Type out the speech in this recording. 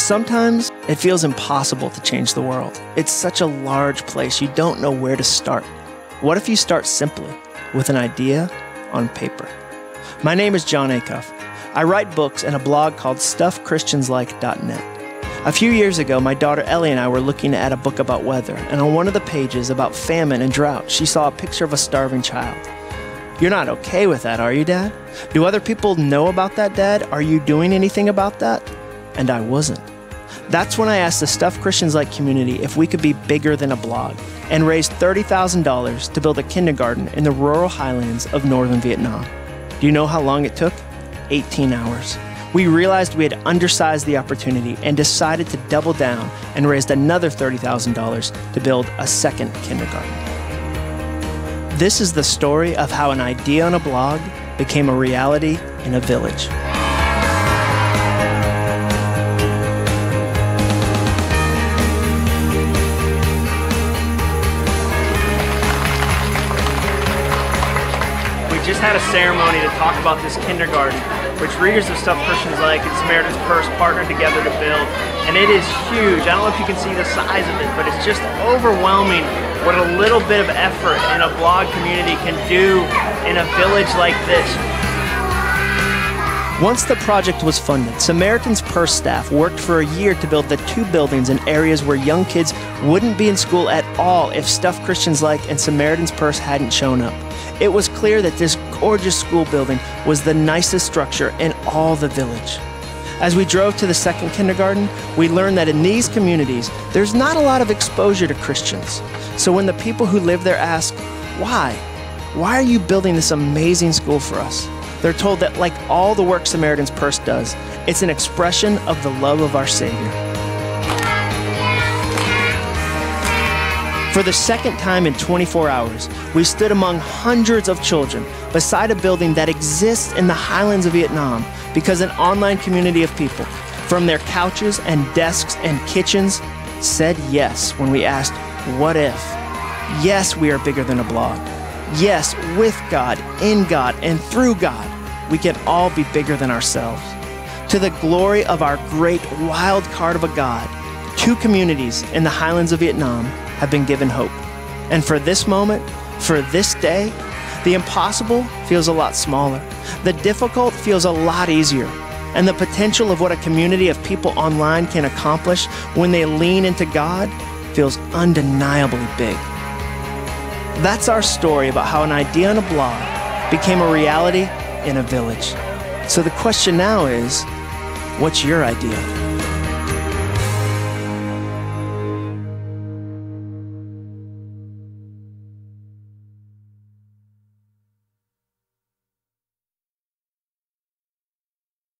Sometimes it feels impossible to change the world. It's such a large place, you don't know where to start. What if you start simply with an idea on paper? My name is Jon Acuff. I write books and a blog called StuffChristiansLike.net. A few years ago, my daughter Ellie and I were looking at a book about weather, and on one of the pages about famine and drought, she saw a picture of a starving child. You're not okay with that, are you, Dad? Do other people know about that, Dad? Are you doing anything about that? And I wasn't. That's when I asked the Stuff Christians Like community if we could be bigger than a blog and raised $30,000 to build a kindergarten in the rural highlands of northern Vietnam. Do you know how long it took? 18 hours. We realized we had undersized the opportunity and decided to double down and raised another $30,000 to build a second kindergarten. This is the story of how an idea on a blog became a reality in a village. We just had a ceremony to talk about this kindergarten, which readers of Stuff Christians Like and Samaritan's Purse partnered together to build. And it is huge. I don't know if you can see the size of it, but it's just overwhelming what a little bit of effort in a blog community can do in a village like this. Once the project was funded, Samaritan's Purse staff worked for a year to build the 2 buildings in areas where young kids wouldn't be in school at all if Stuff Christians Like and Samaritan's Purse hadn't shown up. It was clear that this gorgeous school building was the nicest structure in all the village. As we drove to the second kindergarten, we learned that in these communities, there's not a lot of exposure to Christians. So when the people who live there ask, why? Why are you building this amazing school for us? They're told that like all the work Samaritan's Purse does, it's an expression of the love of our Savior. For the second time in 24 hours, we stood among hundreds of children beside a building that exists in the highlands of Vietnam because an online community of people, from their couches and desks and kitchens, said yes when we asked, what if? Yes, we are bigger than a blog. Yes, with God, in God, and through God, we can all be bigger than ourselves. To the glory of our great wild card of a God, 2 communities in the highlands of Vietnam have been given hope. And for this moment, for this day, the impossible feels a lot smaller. The difficult feels a lot easier. And the potential of what a community of people online can accomplish when they lean into God feels undeniably big. That's our story about how an idea on a blog became a reality in a village. So the question now is, what's your idea?